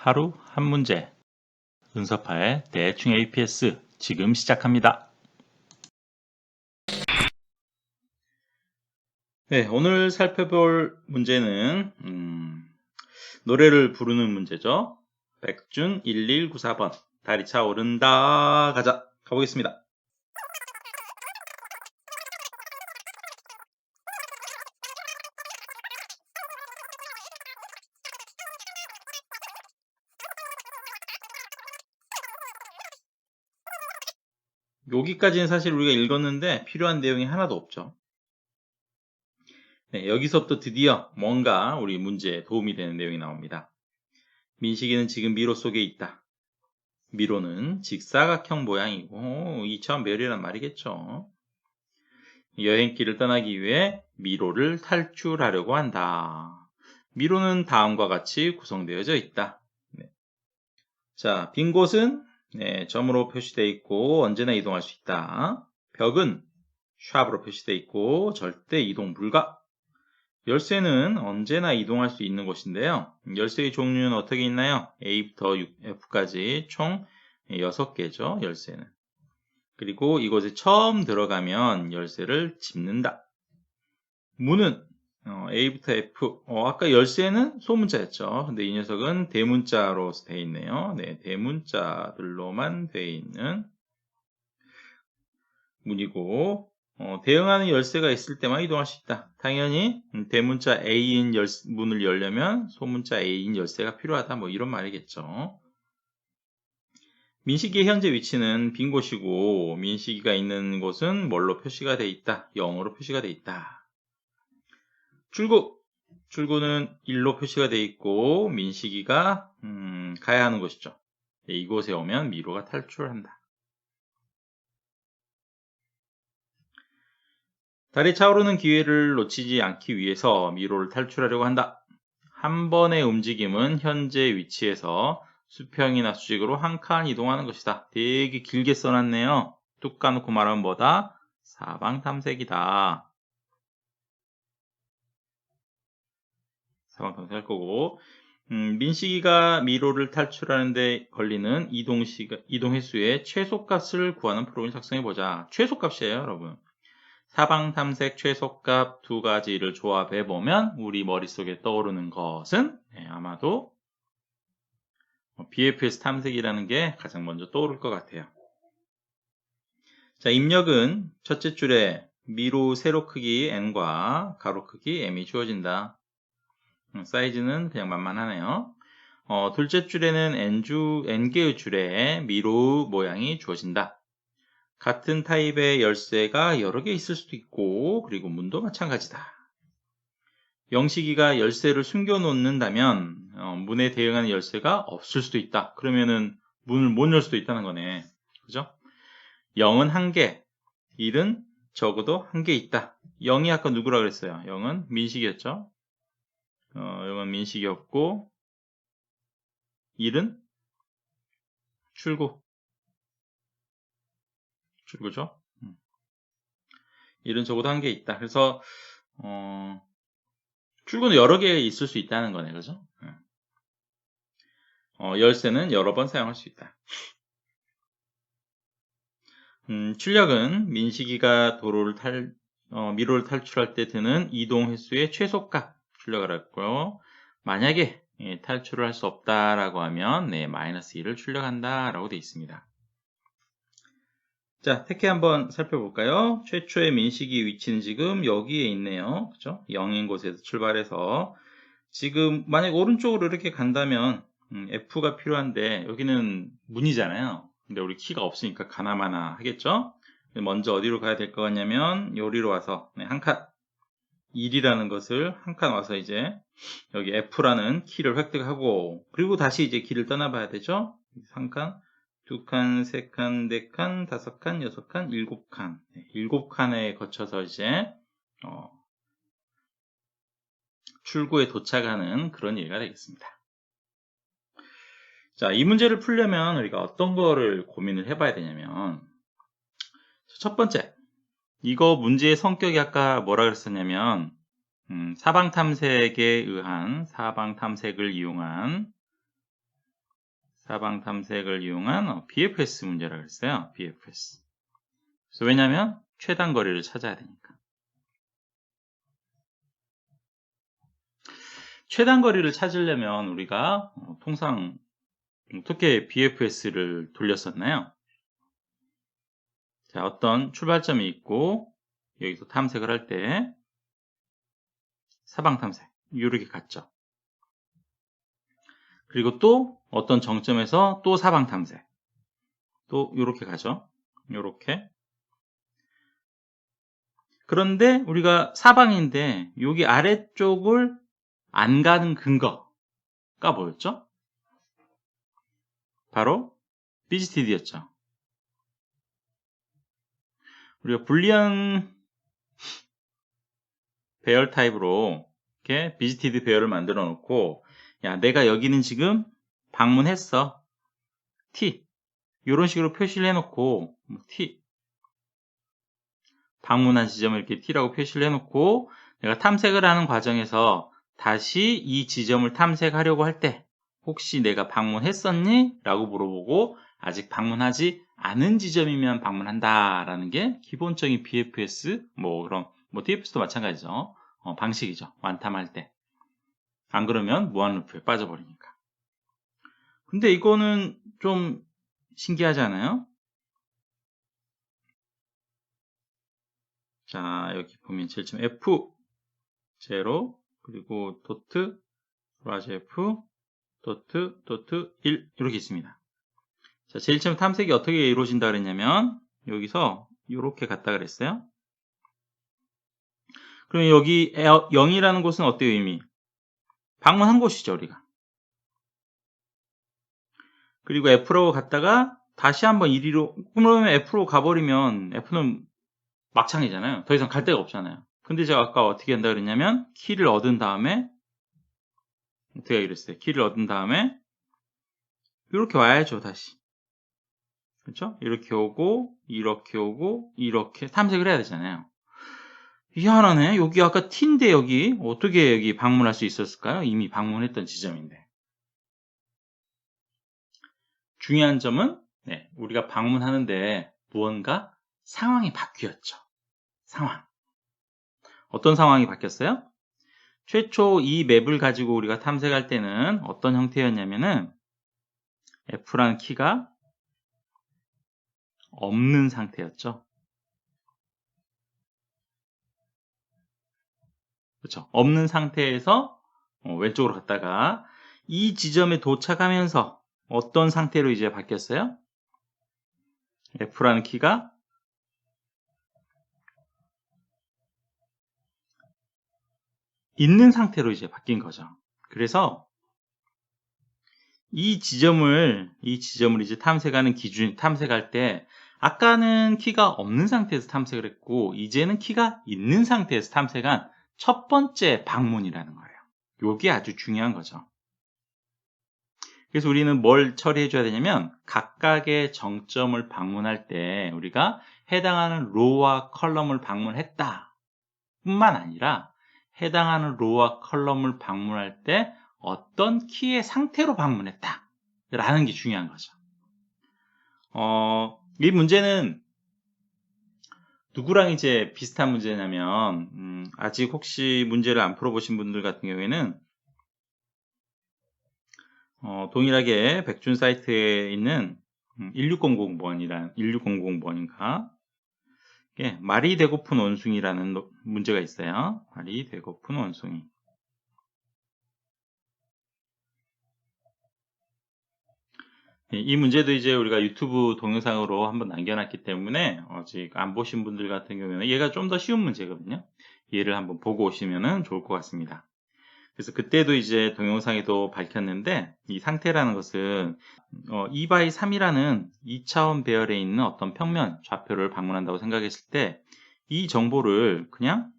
하루 한 문제 은서파의 대충 APS 지금 시작합니다. 네, 오늘 살펴볼 문제는 노래를 부르는 문제죠. 백준 1194번 달이 차오른다 가보겠습니다. 여기까지는 사실 우리가 읽었는데 필요한 내용이 하나도 없죠. 네, 여기서부터 드디어 뭔가 우리 문제에 도움이 되는 내용이 나옵니다. 민식이는 지금 미로 속에 있다. 미로는 직사각형 모양이고 이차원별이란 말이겠죠. 여행길을 떠나기 위해 미로를 탈출하려고 한다. 미로는 다음과 같이 구성되어져 있다. 네. 자, 빈 곳은 점으로 표시되어 있고 언제나 이동할 수 있다. 벽은 샵으로 표시되어 있고 절대 이동 불가. 열쇠는 언제나 이동할 수 있는 곳인데요. 열쇠의 종류는 어떻게 있나요? A부터 F까지 총 6개죠. 열쇠는. 그리고 이곳에 처음 들어가면 열쇠를 짚는다. 문은 A부터 F. 아까 열쇠는 소문자였죠. 근데 이 녀석은 대문자로 되어 있네요. 네, 대문자들로만 되어 있는 문이고 대응하는 열쇠가 있을 때만 이동할 수 있다. 당연히 대문자 A인 문을 열려면 소문자 A인 열쇠가 필요하다. 뭐 이런 말이겠죠. 민식이의 현재 위치는 빈 곳이고 민식이가 있는 곳은 뭘로 표시가 되어 있다. 0으로 표시가 되어 있다. 출구는 1로 표시가 되어 있고 민식이가 가야 하는 곳이죠. 이곳에 오면 미로가 탈출한다. 달이 차오르는 기회를 놓치지 않기 위해서 미로를 탈출하려고 한다. 한 번의 움직임은 현재 위치에서 수평이나 수직으로 한 칸 이동하는 것이다. 되게 길게 써놨네요. 뚝 까놓고 말하면 뭐다? 사방탐색이다. 사방탐색할 거고 민식이가 미로를 탈출하는 데 걸리는 이동 횟수의 최소값을 구하는 프로그램을 작성해보자. 최소값이에요, 여러분. 사방탐색 최소값 두 가지를 조합해보면 우리 머릿속에 떠오르는 것은 아마도 BFS 탐색이라는 게 가장 먼저 떠오를 것 같아요. 자, 입력은 첫째 줄에 미로 세로 크기 n과 가로 크기 m이 주어진다. 사이즈는 그냥 만만하네요. 둘째 줄에는 n개의 줄에 미로 모양이 주어진다. 같은 타입의 열쇠가 여러 개 있을 수도 있고 그리고 문도 마찬가지다. 영식이가 열쇠를 숨겨 놓는다면 문에 대응하는 열쇠가 없을 수도 있다. 그러면은 문을 못 열 수도 있다는 거네. 그죠? 0은 1개, 1은 적어도 1개 있다. 0이 아까 누구라 그랬어요? 0은 민식이었죠? 0은 민식이었고 1은 출구죠? 1은 적어도 1개 있다. 그래서 출구는 여러 개 있을 수 있다는 거네. 그죠? 열쇠는 여러 번 사용할 수 있다. 출력은 민식이가 미로를 탈출할 때 드는 이동 횟수의 최소값 출력을 했고요. 만약에 탈출을 할 수 없다라고 하면 -1을 출력한다 라고 되어 있습니다. 자, 택해 한번 살펴볼까요? 최초의 민식이 위치는 지금 여기에 있네요. 그죠? 0인 곳에서 출발해서 지금 만약 오른쪽으로 이렇게 간다면 F가 필요한데 여기는 문이잖아요. 근데 우리 키가 없으니까 가나마나 하겠죠? 먼저 어디로 가야 될 것 같냐면 여기로 와서 한 칸 1이라는 것을 한 칸 와서 이제 여기 F라는 키를 획득하고 그리고 다시 이제 길을 떠나봐야 되죠? 3칸, 2칸, 3칸, 4칸, 5칸, 6칸, 7칸 7칸에 거쳐서 이제 출구에 도착하는 그런 얘기가 되겠습니다. 자, 이 문제를 풀려면 우리가 어떤 거를 고민을 해봐야 되냐면 첫 번째, 이거 문제의 성격이 아까 뭐라 그랬었냐면 사방탐색을 이용한 사방 탐색을 이용한 BFS 문제라고 했어요. BFS. 그래서 왜냐하면 최단 거리를 찾아야 되니까. 최단 거리를 찾으려면 우리가 통상 어떻게 BFS를 돌렸었나요? 자, 어떤 출발점이 있고 여기서 탐색을 할 때 사방 탐색 이렇게 갔죠. 그리고 또 어떤 정점에서 또 사방 탐색 또 이렇게 가죠. 이렇게. 그런데 우리가 사방인데 여기 아래쪽을 안 가는 근거가 뭐였죠? 바로 비지티드였죠. 우리가 불리한 배열 타입으로 이렇게 비지티드 배열을 만들어 놓고 야, 내가 여기는 지금 방문했어. T. 이런 식으로 표시를 해놓고 T. 방문한 지점을 이렇게 T라고 표시를 해놓고 내가 탐색을 하는 과정에서 다시 이 지점을 탐색하려고 할 때 혹시 내가 방문했었니? 라고 물어보고 아직 방문하지 않은 지점이면 방문한다 라는 게 기본적인 BFS 그런 TFS도 마찬가지죠. 방식이죠. 완탐할 때. 안 그러면 무한루프에 빠져버리니까. 근데 이거는 좀 신기하지 않아요? 자, 여기 보면 제일 처음 F 0 그리고 도트 플러스 F 도트 1 이렇게 있습니다. 자, 제일 처음 탐색이 어떻게 이루어진다 그랬냐면 여기서 이렇게 갔다 그랬어요. 그럼 여기 0이라는 곳은 어때요? 이미 방문한 곳이죠, 우리가. 그리고 F로 갔다가 다시 한번 1위로 그러면 F로 가버리면 F는 막창이잖아요. 더 이상 갈 데가 없잖아요. 근데 제가 아까 어떻게 한다 그랬냐면 키를 얻은 다음에 어떻게 하기로 했어요? 키를 얻은 다음에 이렇게 와야죠, 다시. 그렇죠? 이렇게 오고 이렇게 탐색을 해야 되잖아요. 희한하네. 여기 아까 T인데 여기 어떻게 여기 방문할 수 있었을까요? 이미 방문했던 지점인데. 중요한 점은 우리가 방문하는데 무언가 상황이 바뀌었죠. 상황. 어떤 상황이 바뀌었어요? 최초 이 맵을 가지고 우리가 탐색할 때는 어떤 형태였냐면은 F라는 키가 없는 상태였죠. 그렇죠. 없는 상태에서 왼쪽으로 갔다가 이 지점에 도착하면서 어떤 상태로 이제 바뀌었어요? F라는 키가 있는 상태로 이제 바뀐 거죠. 그래서 이 지점을 이제 탐색하는 탐색할 때 아까는 키가 없는 상태에서 탐색을 했고 이제는 키가 있는 상태에서 탐색한 첫 번째 방문이라는 거예요. 이게 아주 중요한 거죠. 그래서 우리는 뭘 처리해 줘야 되냐면 각각의 정점을 방문할 때 우리가 해당하는 로와 컬럼을 방문했다 뿐만 아니라 해당하는 로와 컬럼을 방문할 때 어떤 키의 상태로 방문했다 라는 게 중요한 거죠. 이 문제는 누구랑 이제 비슷한 문제냐면 아직 혹시 문제를 안 풀어보신 분들 같은 경우에는 동일하게 백준 사이트에 있는 1600번인가 말이 되고픈 원숭이라는 문제가 있어요. 말이 되고픈 원숭이. 이 문제도 이제 우리가 유튜브 동영상으로 한번 남겨놨기 때문에 아직 안 보신 분들 같은 경우에는 얘가 좀 더 쉬운 문제거든요. 얘를 한번 보고 오시면 좋을 것 같습니다. 그래서 그때도 이제 동영상에도 밝혔는데 이 상태라는 것은 2x3이라는 2차원 배열에 있는 어떤 평면 좌표를 방문한다고 생각했을 때 이 정보를 그냥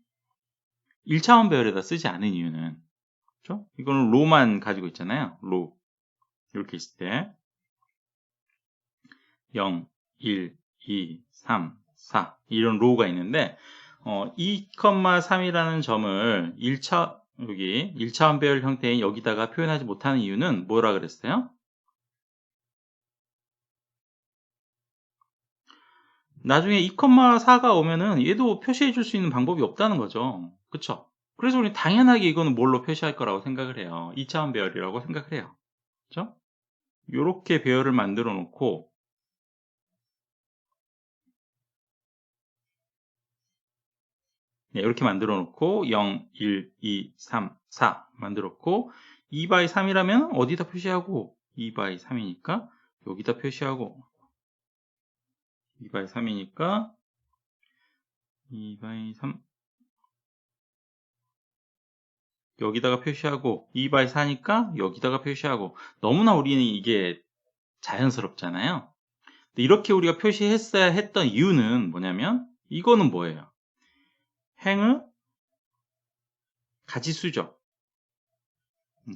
1차원 배열에다 쓰지 않은 이유는 그렇죠? 이거는 로만 가지고 있잖아요. 로 이렇게 있을 때 0, 1, 2, 3, 4 이런 로우가 있는데 2,3이라는 점을 1차원 배열 형태인 여기다가 표현하지 못하는 이유는 뭐라 그랬어요? 나중에 2,4가 오면은 얘도 표시해 줄 수 있는 방법이 없다는 거죠. 그쵸? 그래서 우리 당연하게 이거는 뭘로 표시할 거라고 생각을 해요. 2차원 배열이라고 생각을 해요. 그죠? 요렇게 배열을 만들어 놓고 네, 이렇게 만들어 놓고 0, 1, 2, 3, 4 만들었고 2/3이라면 어디다 표시하고 2/3이니까 여기다 표시하고 2/3이니까 2/3 여기다가 표시하고 2/4니까 여기다가 표시하고 너무나 우리는 이게 자연스럽잖아요. 근데 이렇게 우리가 표시했어야 했던 이유는 뭐냐면 이거는 뭐예요? 행의 가지수죠.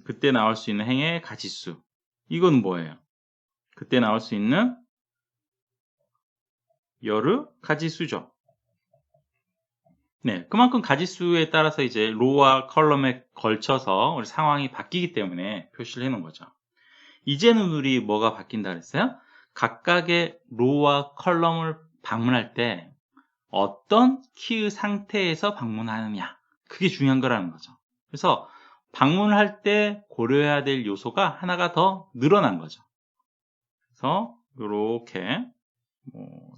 그때 나올 수 있는 행의 가지수. 이건 뭐예요? 그때 나올 수 있는 열의 가지수죠. 네, 그만큼 가지수에 따라서 이제 로와 컬럼에 걸쳐서 우리 상황이 바뀌기 때문에 표시를 해놓은 거죠. 이제는 우리 뭐가 바뀐다 그랬어요? 각각의 로와 컬럼을 방문할 때 어떤 키의 상태에서 방문하느냐, 그게 중요한 거라는 거죠. 그래서 방문할 때 고려해야 될 요소가 하나가 더 늘어난 거죠. 그래서 이렇게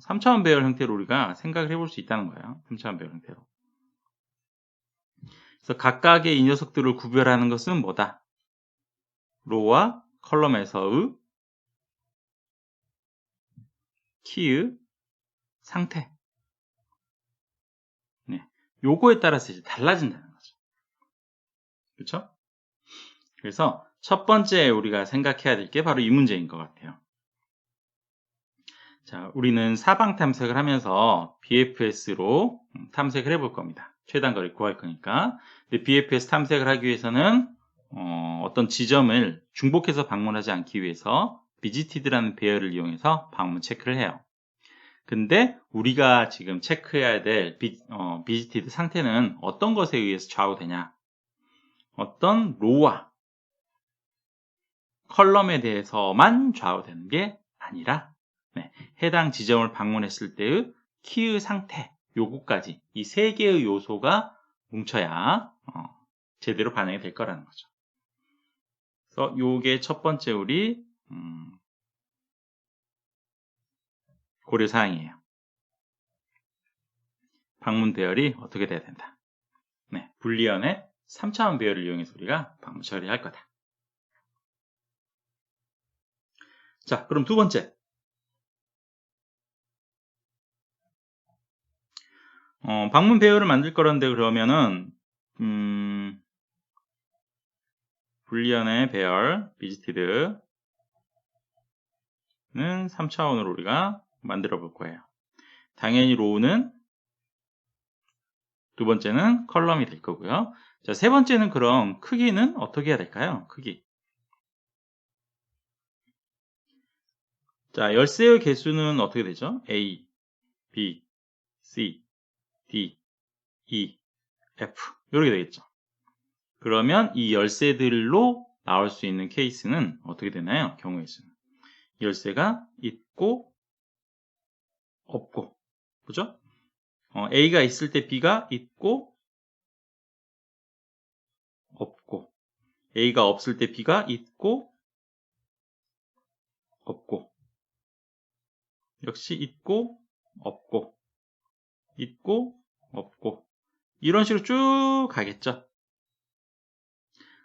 3차원 배열 형태로 우리가 생각을 해볼 수 있다는 거예요. 3차원 배열 형태로. 그래서 각각의 이 녀석들을 구별하는 것은 뭐다? 로와 컬럼에서의 키의 상태. 네. 요거에 따라서 이제 달라진다는 거죠. 그렇죠? 그래서 첫 번째 우리가 생각해야 될 게 바로 이 문제인 것 같아요. 자, 우리는 사방 탐색을 하면서 BFS로 탐색을 해볼 겁니다. 최단거리 구할 거니까. 근데 BFS 탐색을 하기 위해서는 어떤 지점을 중복해서 방문하지 않기 위해서 비지티드라는 배열을 이용해서 방문 체크를 해요. 근데 우리가 지금 체크해야 될 비지티드 상태는 어떤 것에 의해서 좌우되냐? 어떤 로와 컬럼에 대해서만 좌우되는 게 아니라 해당 지점을 방문했을 때의 키의 상태, 요거까지 이 세 개의 요소가 뭉쳐야 제대로 반영이 될 거라는 거죠. 그래서 요게 첫 번째 우리 고려사항이에요. 방문 배열이 어떻게 돼야 된다. 네, 불리언의 3차원 배열을 이용해서 우리가 방문 처리할 거다. 자, 그럼 두 번째. 방문 배열을 만들 거란데 그러면은 불리언의 배열, 비지티드는 3차원으로 우리가 만들어 볼 거예요. 당연히 로우는 두 번째는 컬럼이 될 거고요. 자, 세 번째는 그럼 크기는 어떻게 해야 될까요? 크기. 자, 열쇠의 개수는 어떻게 되죠? A, B, C, D, E, F 이렇게 되겠죠. 그러면 이 열쇠들로 나올 수 있는 케이스는 어떻게 되나요? 경우의 수는. 열쇠가 있고 없고, 그죠? A가 있을 때 B가 있고 없고, A가 없을 때 B가 있고 없고, 역시 있고 없고, 있고 없고, 이런 식으로 쭉 가겠죠.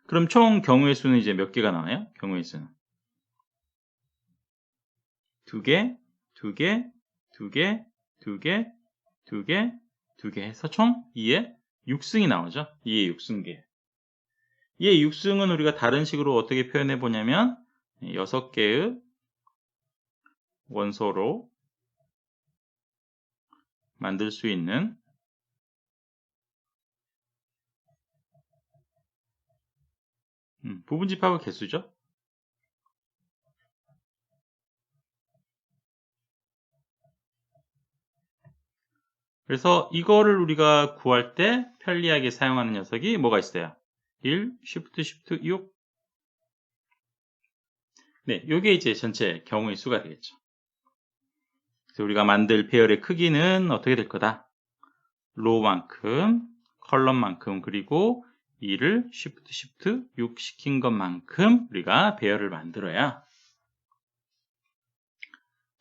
그럼 총 경우의 수는 이제 몇 개가 나와요? 경우의 수는 2개, 2개, 2개, 2개, 2개, 2개 해서 총 2의 6승이 나오죠. 2의 6승계. 2의 6승은 우리가 다른 식으로 어떻게 표현해 보냐면 6개의 원소로 만들 수 있는 부분집합의 개수죠. 그래서 이거를 우리가 구할 때 편리하게 사용하는 녀석이 뭐가 있어요? 1, Shift 6. 네, 요게 이제 전체 경우의 수가 되겠죠. 그래서 우리가 만들 배열의 크기는 어떻게 될 거다? 로우만큼, 컬럼만큼, 그리고 이를 Shift 6 시킨 것만큼 우리가 배열을 만들어야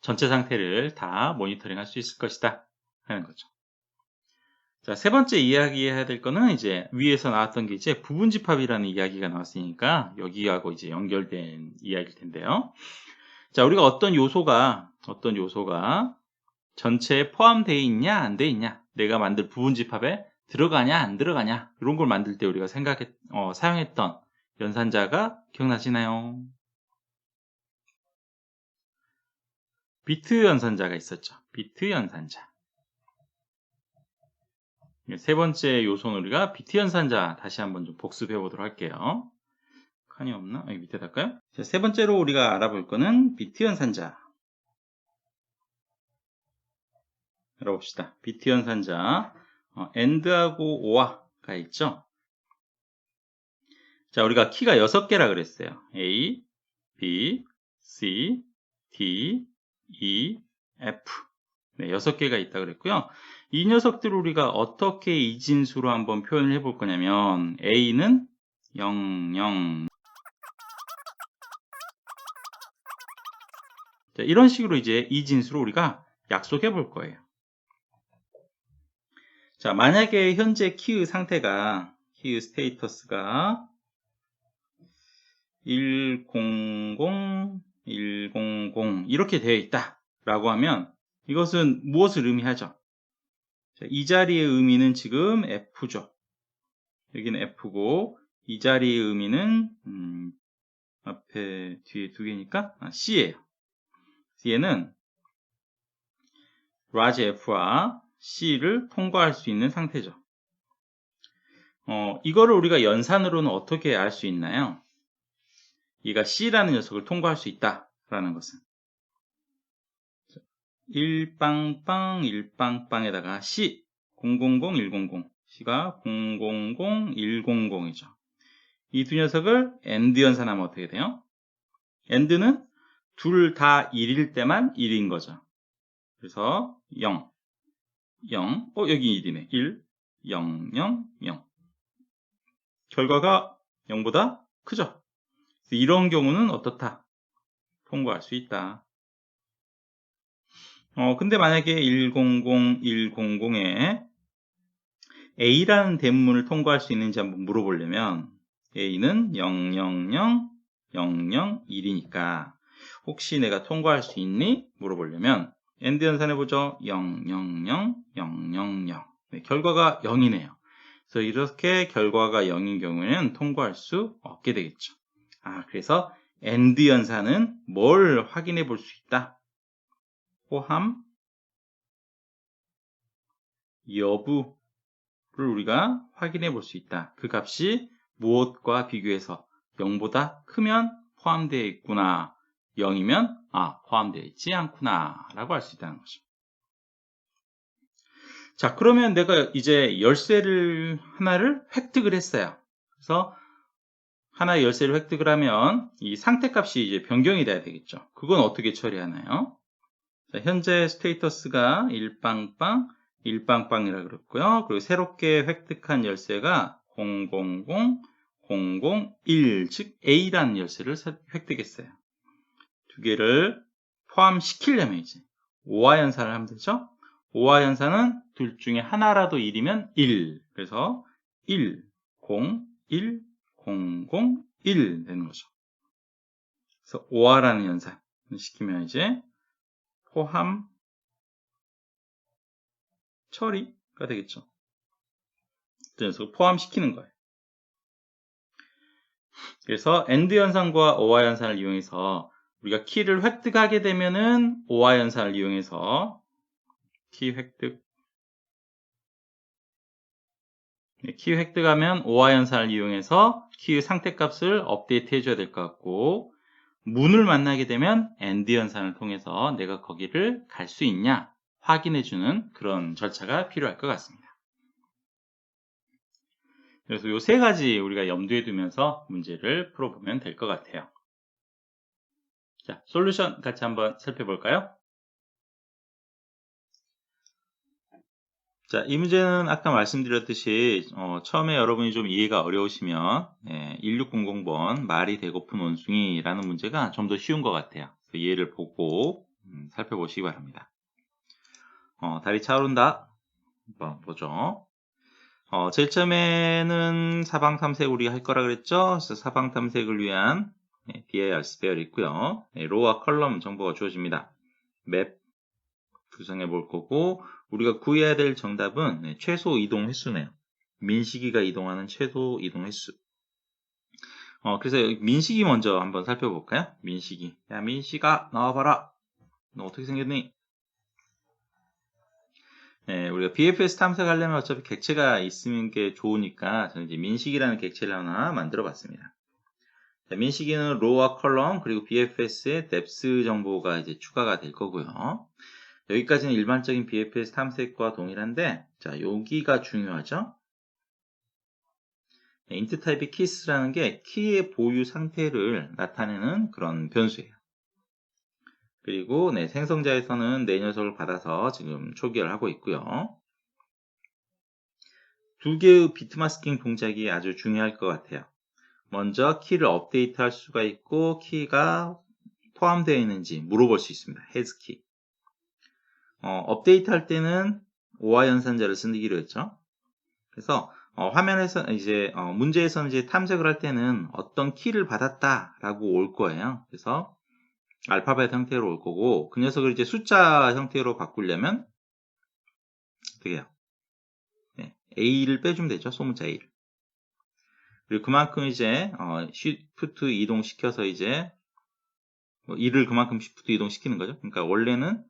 전체 상태를 다 모니터링 할 수 있을 것이다 하는 거죠. 자, 세 번째 이야기해야 될 거는 이제 위에서 나왔던 게 이제 부분집합이라는 이야기가 나왔으니까 여기하고 이제 연결된 이야기일 텐데요. 자, 우리가 어떤 요소가 전체에 포함되어 있냐 안 되어 있냐, 내가 만들 부분집합에 들어가냐 안 들어가냐, 이런 걸 만들 때 우리가 사용했던 연산자가 기억나시나요? 비트 연산자가 있었죠. 비트 연산자. 세 번째 요소는 우리가 비트 연산자 다시 한번 좀 복습해 보도록 할게요. 칸이 없나? 여기 밑에 달까요? 자, 세 번째로 우리가 알아볼 거는 비트 연산자. 열어봅시다. 비트 연산자. AND하고 OR가 있죠? 자, 우리가 키가 6개라 그랬어요. A, B, C, D, E, F. 네, 6개가 있다 그랬고요. 이 녀석들을 우리가 어떻게 이진수로 한번 표현을 해볼 거냐면 A는 0, 0. 자, 이런 식으로 이제 이진수로 우리가 약속해 볼 거예요. 자, 만약에 현재 키의 상태가, 키의 스테이터스가 100, 100 이렇게 되어 있다 라고 하면 이것은 무엇을 의미하죠? 자, 이 자리의 의미는 지금 F죠. 여기는 F고 이 자리의 의미는 앞에 뒤에 두 개니까 C예요. C에는 large F와 C를 통과할 수 있는 상태죠. 이거를 우리가 연산으로는 어떻게 알 수 있나요? 얘가 C라는 녀석을 통과할 수 있다라는 것은 1빵빵 1빵빵에다가 C 000 100 C가 000 100이죠. 이 두 녀석을 AND 연산하면 어떻게 돼요? AND는 둘 다 1일 때만 1인 거죠. 그래서 0 0 여기 1이네. 1 0 0 0 결과가 0보다 크죠. 이런 경우는 어떻다? 통과할 수 있다. 근데 만약에 100, 100에 A라는 대문을 통과할 수 있는지 한번 물어보려면 A는 0, 0, 0, 0, 0, 1이니까 혹시 내가 통과할 수 있니? 물어보려면 AND 연산해보죠. 0, 0, 0, 0, 0, 0. 네, 결과가 0이네요. 그래서 이렇게 결과가 0인 경우에는 통과할 수 없게 되겠죠. 그래서 AND 연산은 뭘 확인해 볼 수 있다? 포함 여부를 우리가 확인해 볼 수 있다. 그 값이 무엇과 비교해서 0보다 크면 포함되어 있구나. 0이면 포함되어 있지 않구나 라고 할 수 있다는 거죠. 자, 그러면 내가 이제 열쇠를 하나를 획득을 했어요. 그래서 하나의 열쇠를 획득을 하면 이 상태값이 이제 변경이 돼야 되겠죠. 그건 어떻게 처리하나요? 자, 현재 스테이터스가 1빵빵 1빵빵이라고 그랬고요. 그리고 새롭게 획득한 열쇠가 000 001, 즉 A라는 열쇠를 획득했어요. 두 개를 포함시키려면 이제 OR 연산을 하면 되죠. OR 연산은 둘 중에 하나라도 1이면 1. 그래서 1, 0, 1, 0, 0, 1 되는 거죠. 그래서 OR라는 연산을 시키면 이제 포함 처리가 되겠죠. 그래서 포함시키는 거예요. 그래서 AND 연산과 OR 연산을 이용해서 우리가 키를 획득하게 되면은 OR 연산을 이용해서 키 획득하면 OR 연산을 이용해서 키의 상태값을 업데이트 해줘야 될 것 같고, 문을 만나게 되면 AND 연산을 통해서 내가 거기를 갈 수 있냐 확인해주는 그런 절차가 필요할 것 같습니다. 그래서 이 세 가지 우리가 염두에 두면서 문제를 풀어보면 될 것 같아요. 자, 솔루션 같이 한번 살펴볼까요? 자, 이 문제는 아까 말씀드렸듯이 처음에 여러분이 좀 이해가 어려우시면 1600번 말이 되고픈 원숭이라는 문제가 좀 더 쉬운 것 같아요. 그래서 예를 보고 살펴보시기 바랍니다. 다리 차오른다. 한번 보죠. 제일 처음에는 사방 탐색 우리가 할 거라 그랬죠. 그래서 사방 탐색을 위한 dir 스페어이 있고요. 로와 컬럼 정보가 주어집니다. 맵 구성해 볼 거고, 우리가 구해야 될 정답은 최소 이동 횟수네요. 민식이가 이동하는 최소 이동 횟수. 그래서 민식이 먼저 한번 살펴볼까요? 민식이. 야, 민식아, 나와봐라. 너 어떻게 생겼니? 네, 우리가 BFS 탐색하려면 어차피 객체가 있으면 게 좋으니까 저는 이제 민식이라는 객체를 하나 만들어 봤습니다. 자, 민식이는 로와 컬럼 그리고 BFS의 depth 정보가 이제 추가가 될 거고요. 여기까지는 일반적인 BFS 탐색과 동일한데, 자, 여기가 중요하죠? int 타입의 키스라는 게 키의 보유 상태를 나타내는 그런 변수예요. 그리고 생성자에서는 내 녀석을 받아서 지금 초기화를 하고 있고요. 두 개의 비트 마스킹 동작이 아주 중요할 것 같아요. 먼저 키를 업데이트 할 수가 있고 키가 포함되어 있는지 물어볼 수 있습니다. has키. 업데이트 할 때는 오화 연산자를 쓰기로 했죠. 그래서 화면에서 이제 문제에서는 이제 탐색을 할 때는 어떤 키를 받았다라고 올 거예요. 그래서 알파벳 형태로 올 거고 그 녀석을 이제 숫자 형태로 바꾸려면 어떻게 해요? A를 빼주면 되죠. 소문자 A를. 그리고 그만큼 이제 쉬프트 이동시켜서 이제 1을 그만큼 쉬프트 이동시키는 거죠. 그러니까 원래는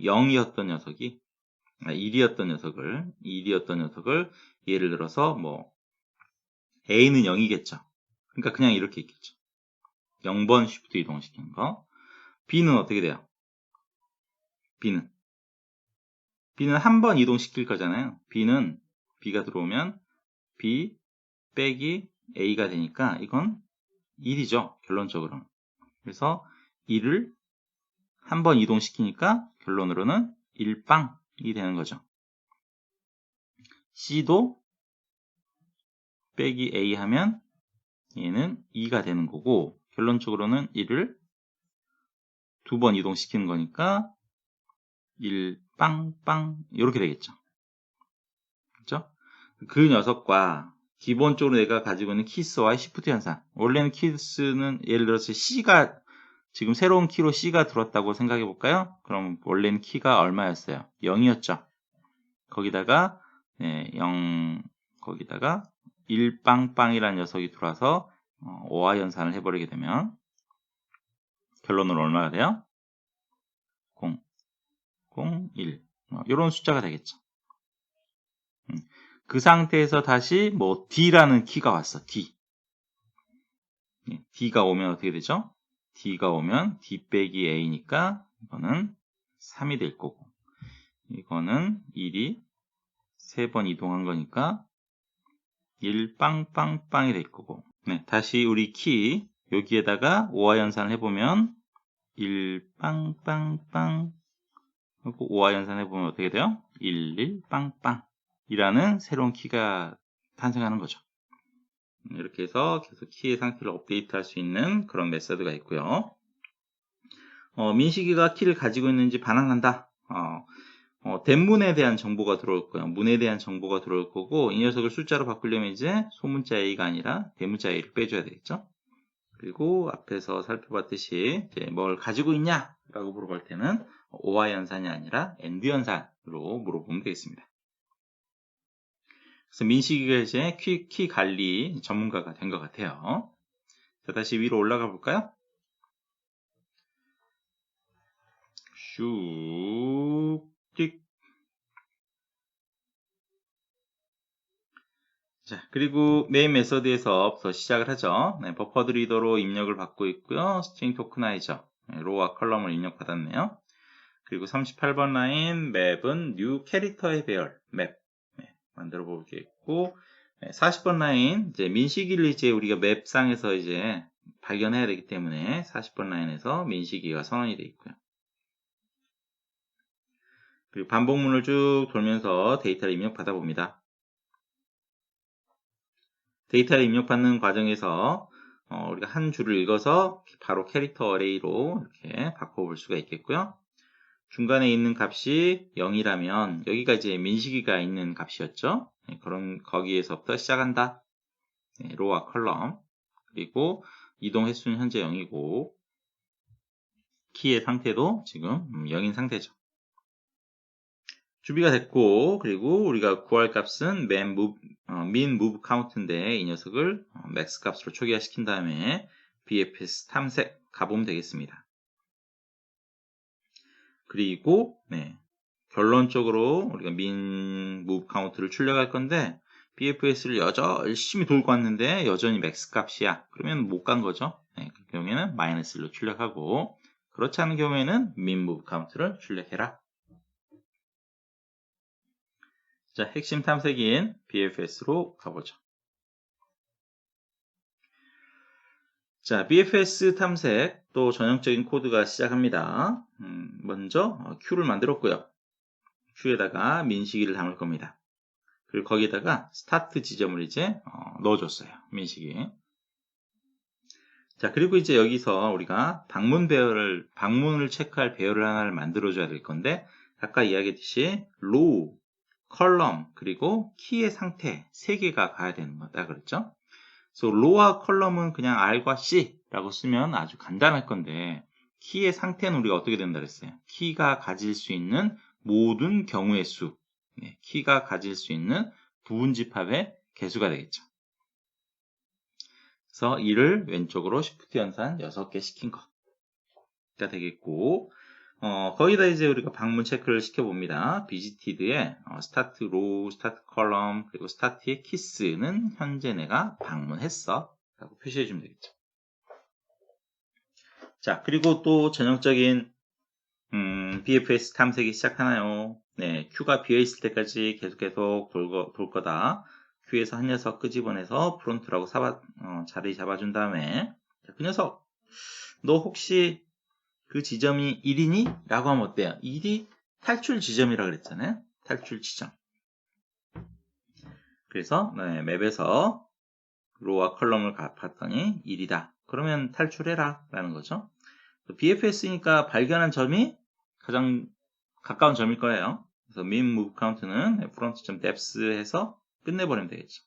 0이었던 녀석이 1이었던 녀석을 예를 들어서 뭐 A는 0이겠죠. 그러니까 그냥 이렇게 있겠죠. 0번 쉬프트 이동시키는 거. B는 어떻게 돼요? B는 한 번 이동시킬 거잖아요. B가 들어오면 B 빼기 A가 되니까 이건 1이죠. 결론적으로는. 그래서 1을 한 번 이동시키니까 결론으로는 1빵이 되는 거죠. C도 빼기 A 하면 얘는 2가 되는 거고 결론적으로는 1을 두 번 이동시키는 거니까 1빵빵 이렇게 되겠죠. 그렇죠? 그 녀석과 기본적으로 내가 가지고 있는 키스와 시프트 현상. 원래는 키스는 예를 들어서 C가 지금 새로운 키로 C가 들어왔다고 생각해 볼까요? 그럼 원래는 키가 얼마였어요? 0이었죠. 거기다가 0 거기다가 1빵빵이라는 녀석이 들어와서 오화 연산을 해버리게 되면 결론으로 얼마가 돼요? 0, 0, 1 이런 숫자가 되겠죠. 그 상태에서 다시 뭐 D라는 키가 왔어. D가 오면 어떻게 되죠? D가 오면 D 빼기 A니까 이거는 3이 될 거고 이거는 1이 3번 이동한 거니까 1 빵빵빵이 될 거고 다시 우리 키 여기에다가 오화 연산을 해보면 1 빵빵빵 하고 오화 연산을 해보면 어떻게 돼요? 1 빵빵 이라는 새로운 키가 탄생하는 거죠. 이렇게 해서 계속 키의 상태를 업데이트 할 수 있는 그런 메서드가 있고요. 민식이가 키를 가지고 있는지 반항한다. 대문에 대한 정보가 들어올 거예요. 문에 대한 정보가 들어올 거고 이 녀석을 숫자로 바꾸려면 이제 소문자 A가 아니라 대문자 A를 빼줘야 되겠죠. 그리고 앞에서 살펴봤듯이 이제 뭘 가지고 있냐? 라고 물어볼 때는 오화 연산이 아니라 엔드 연산으로 물어보면 되겠습니다. 그래서 민식이가 이제 키 관리 전문가가 된 것 같아요. 자, 다시 위로 올라가 볼까요? 슉, 띡. 자, 그리고 메인 메서드에서부터 시작을 하죠. 버퍼드 리더로 입력을 받고 있고요. 스트링 토크나이저, 로와 컬럼을 입력받았네요. 그리고 38번 라인 맵은 new 캐릭터의 배열 맵 만들어 보겠고 40번 라인 이제 민식이를 이제 우리가 맵상에서 이제 발견해야 되기 때문에 40번 라인에서 민식이가 선언이 되어 있고요. 그리고 반복문을 쭉 돌면서 데이터를 입력받아 봅니다. 데이터를 입력받는 과정에서 우리가 한 줄을 읽어서 바로 캐릭터 어레이로 이렇게 바꿔볼 수가 있겠고요. 중간에 있는 값이 0이라면 여기가 이제 민식이가 있는 값이었죠. 네, 그럼 거기에서부터 시작한다. 네, 로와 컬럼. 그리고 이동 횟수는 현재 0이고 키의 상태도 지금 0인 상태죠. 준비가 됐고, 그리고 우리가 구할 값은 min move count인데 이 녀석을 max 값으로 초기화시킨 다음에 BFS 탐색 가보면 되겠습니다. 그리고 결론적으로 우리가 min move count를 출력할 건데 BFS를 열심히 돌고 왔는데 여전히 max 값이야. 그러면 못 간 거죠. 그 경우에는 -1로 출력하고, 그렇지 않은 경우에는 min move count를 출력해라. 자, 핵심 탐색인 BFS로 가보죠. 자, BFS 탐색 또 전형적인 코드가 시작합니다. 먼저 Q를 만들었고요. Q에다가 민식이를 담을 겁니다. 그리고 거기에다가 스타트 지점을 이제 넣어줬어요. 민식이. 자, 그리고 이제 여기서 우리가 방문을 체크할 배열을 하나를 만들어줘야 될 건데, 아까 이야기했듯이 로우, 컬럼, 그리고 키의 상태 3개가 가야 되는 거다 그랬죠? 그래서 로와 컬럼은 그냥 R과 C라고 쓰면 아주 간단할 건데, 키의 상태는 우리가 어떻게 된다 그랬어요? 키가 가질 수 있는 모든 경우의 수, 키가 가질 수 있는 부분집합의 개수가 되겠죠. 그래서 이를 왼쪽으로 Shift 연산 6개 시킨 거가 되겠고, 거기다 이제 우리가 방문 체크를 시켜봅니다. visited의 start row, start column, 그리고 start의 kiss는 현재 내가 방문했어 라고 표시해주면 되겠죠. 자, 그리고 또 전형적인 BFS 탐색이 시작하나요? 네, Q가 비어있을 때까지 계속 돌 거다. Q에서 한 녀석 끄집어내서 프론트라고 자리 잡아준 다음에, 자, 그 녀석, 너 혹시 그 지점이 1이니? 라고 하면 어때요? 1이 탈출 지점이라고 그랬잖아요. 탈출 지점. 그래서 맵에서 로와 컬럼을 봤더니 1이다. 그러면 탈출해라 라는 거죠. BFS니까 발견한 점이 가장 가까운 점일 거예요. 그래서 min move count는 front.depth 해서 끝내버리면 되겠죠.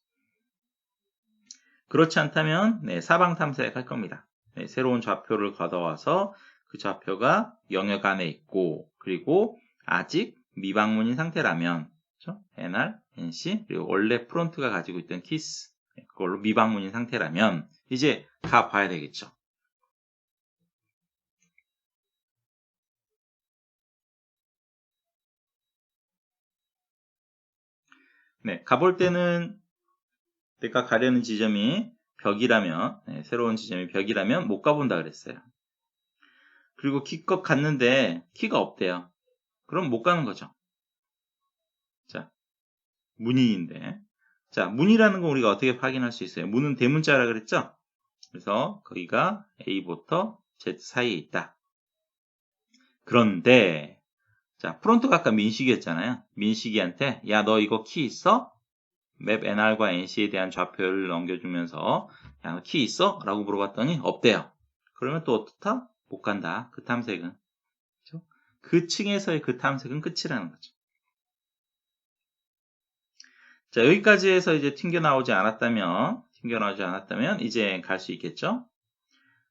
그렇지 않다면 사방 탐색할 겁니다. 새로운 좌표를 걷어와서 그 좌표가 영역 안에 있고, 그리고 아직 미방문인 상태라면, 그렇죠? NR, NC, 그리고 원래 프론트가 가지고 있던 키스, 그걸로 미방문인 상태라면 이제 가 봐야 되겠죠. 가볼 때는 내가 가려는 지점이 벽이라면, 새로운 지점이 벽이라면 못 가본다 그랬어요. 그리고 기껏 갔는데 키가 없대요. 그럼 못 가는 거죠. 자, 문인인데. 자, 문이라는 건 우리가 어떻게 확인할 수 있어요? 문은 대문자라 그랬죠? 그래서 거기가 A부터 Z 사이에 있다. 그런데, 자, 프론트가 아까 민식이었잖아요. 민식이한테, 야, 너 이거 키 있어? 맵 NR과 NC에 대한 좌표를 넘겨주면서, 야, 너 키 있어? 라고 물어봤더니, 없대요. 그러면 또 어떻다? 못 간다. 그 탐색은. 그렇죠? 그 층에서의 그 탐색은 끝이라는 거죠. 자, 여기까지 해서 이제 튕겨나오지 않았다면 이제 갈 수 있겠죠?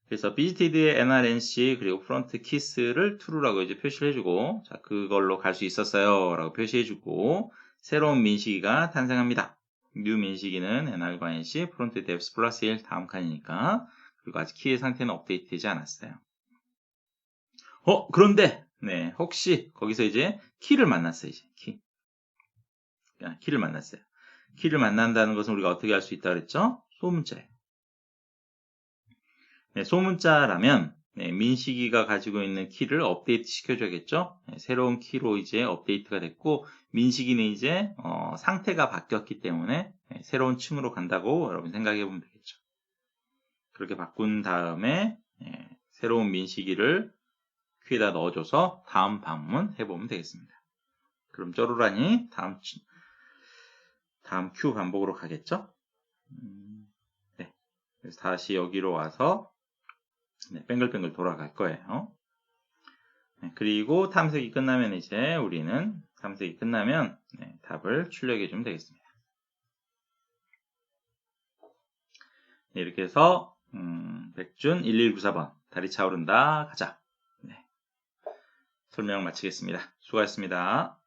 그래서 visited의 NRNC 그리고 프론트 키스를 true라고 이제 표시를 해주고, 자, 그걸로 갈 수 있었어요 라고 표시해주고, 새로운 민식이가 탄생합니다. new 민식이는 NR과 NC 프론트 depth 플러스 1 다음 칸이니까, 그리고 아직 키의 상태는 업데이트 되지 않았어요. 그런데 혹시 거기서 이제 키를 만났어요. 이제 키를 만났어요. 키를 만난다는 것은 우리가 어떻게 할 수 있다 그랬죠? 소문자예요. 소문자라면 민식이가 가지고 있는 키를 업데이트 시켜줘야겠죠? 새로운 키로 이제 업데이트가 됐고, 민식이는 이제 상태가 바뀌었기 때문에 새로운 층으로 간다고 여러분 생각해 보면 되겠죠. 그렇게 바꾼 다음에 새로운 민식이를 큐에다 넣어줘서 다음 방문 해보면 되겠습니다. 그럼 쪼르라니 다음 큐 반복으로 가겠죠? 네. 그래서 다시 여기로 와서 네, 뱅글뱅글 돌아갈 거예요. 네, 그리고 탐색이 끝나면 이제 우리는 탐색이 끝나면 네, 답을 출력해 주면 되겠습니다. 네, 이렇게 해서 백준 1194번 달이 차오른다 가자. 네, 설명 마치겠습니다. 수고하셨습니다.